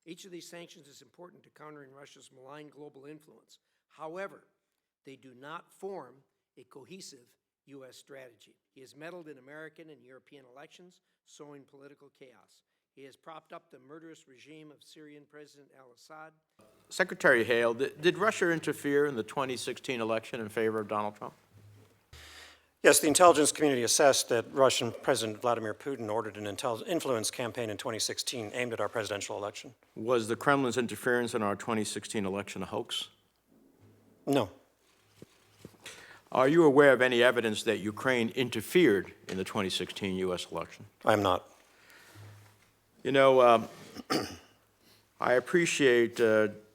Each of these sanctions is important to countering Russia's malign global influence. However, they do not form a cohesive U.S. strategy. He has meddled in American and European elections, sowing political chaos. He has propped up the murderous regime of Syrian President al-Assad. Secretary Hale, did Russia interfere in the 2016 election in favor of Donald Trump? Yes, the intelligence community assessed that Russian President Vladimir Putin ordered an influence campaign in 2016 aimed at our presidential election. Was the Kremlin's interference in our 2016 election a hoax? No. Are you aware of any evidence that Ukraine interfered in the 2016 U.S. election? I am not. You know, I appreciate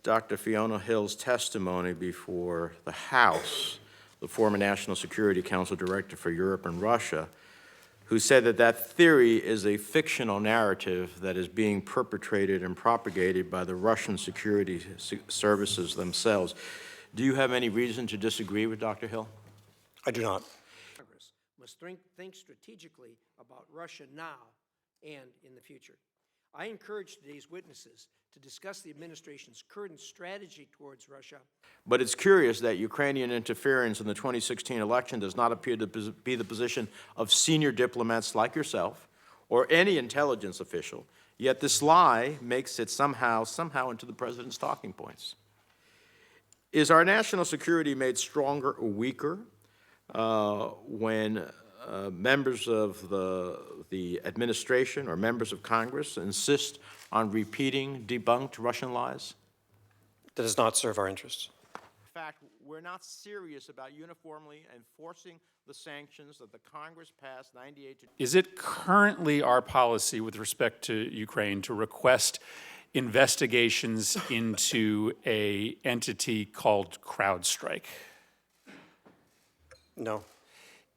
Dr. Fiona Hill's testimony before the House, the former National Security Council Director for Europe and Russia, who said that that theory is a fictional narrative that is being perpetrated and propagated by the Russian security services themselves. Do you have any reason to disagree with Dr. Hill? I do not. Congress must think strategically about Russia now and in the future. I encourage today's witnesses to discuss the administration's current strategy towards Russia. But it's curious that Ukrainian interference in the 2016 election does not appear to be the position of senior diplomats like yourself or any intelligence official, yet this lie makes it somehow into the president's talking points. Is our national security made stronger or weaker when members of the administration or members of Congress insist on repeating debunked Russian lies? That does not serve our interests. In fact, we're not serious about uniformly enforcing the sanctions that the Congress passed 98 to... Is it currently our policy with respect to Ukraine to request investigations into an entity called CrowdStrike? No.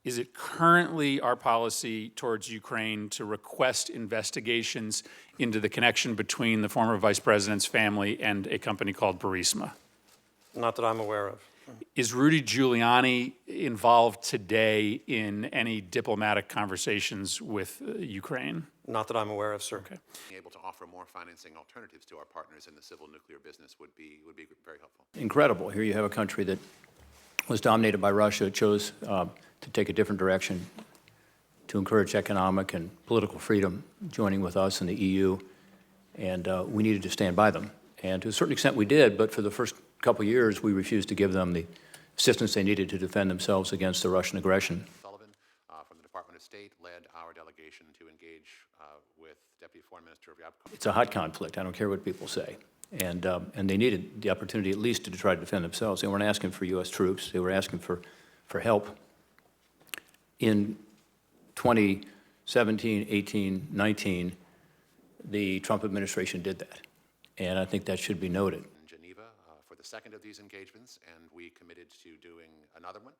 Is it currently our policy towards Ukraine to request investigations into the connection between the former vice president's family and a company called Burisma? Not that I'm aware of. Is Rudy Giuliani involved today in any diplomatic conversations with Ukraine? Not that I'm aware of, sir. Okay. Being able to offer more financing alternatives to our partners in the civil nuclear business would be very helpful. Incredible. Here you have a country that was dominated by Russia, chose to take a different direction to encourage economic and political freedom, joining with us in the EU, and we needed to stand by them. And to a certain extent we did, but for the first couple of years we refused to give them the assistance they needed to defend themselves against the Russian aggression. Sullivan from the Department of State led our delegation to engage with Deputy Foreign Minister of Yabko. It's a hot conflict. I don't care what people say. And they needed the opportunity at least to try to defend themselves. They weren't asking for U.S. troops. They were asking for help. In 2017, 18, 19, the Trump administration did that. And I think that should be noted. In Geneva for the second of these engagements, and we committed to doing another one